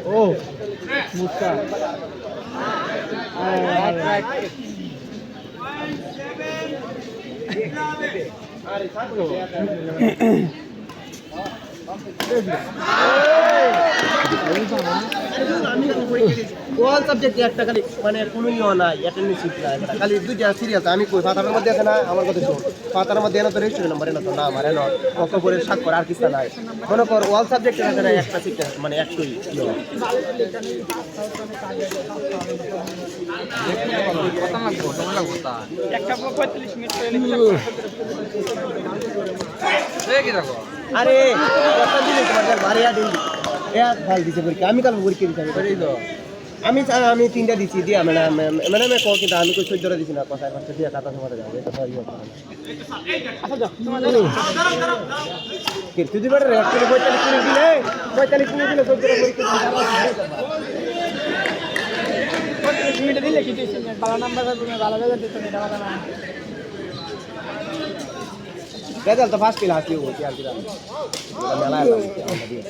ও মুস্কা ওয়াল subject একটা খালি মানে কোনো ইয়ে নাই অ্যাটেন্ডেন্স শিট নাই খালি দুইটা সিরিয়াল আমি কই পাতার মধ্যে আছে না আমার কথা শুন পাতার মধ্যে এনে তো রেজিস্ট্রেশন নাম্বার এনে তো না আমার এনে অক্টোবরের স্বাক্ষর আর কিছু নাই মনে কর ওয়াল সাবজেক্ট আছে না একটা সিট মানে 100ই আরে কথা দিলে তোমার বাড়িয়া দিন এক ভাল দিছে পরীক্ষা আমি কাল পরীক্ষা দিতে আমি আমি তিনটা দিছি দিয়া মানে মানে আমি কো কিন্তু আমি কই 14টা দিছি না কথা পাঁচটা দিয়া কাটা সমাতে যাবে এটা তো ইয়ে করে না আচ্ছা যাও তোমার তুই দিবার রেট করে 45 করে দিলে 45 করে দিলে 14টা পরীক্ষা মিনিট দিলে কি দিছেন ভালো নাম্বার তুমি ভালো জায়গা দিতে এটা ভালো না রেজাল্ট তো ফার্স্ট ক্লাস দিয়ে হচ্ছে আর কি মেলা দিয়ে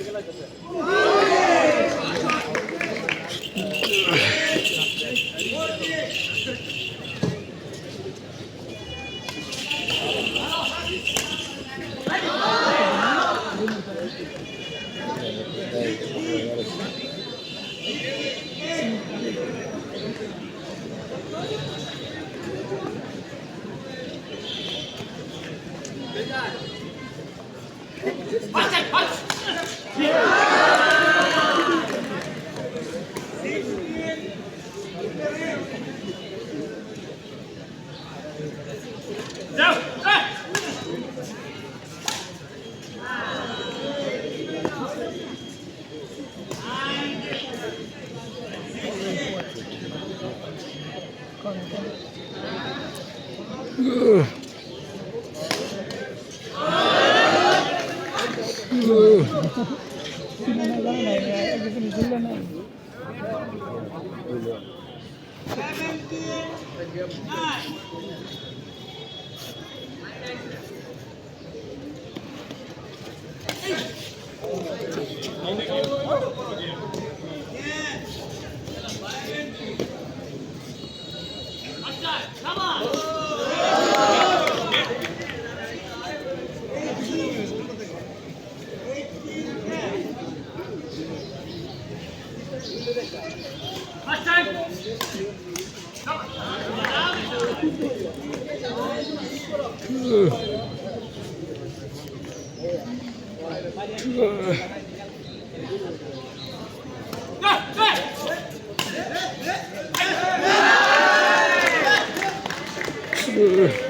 Ugh.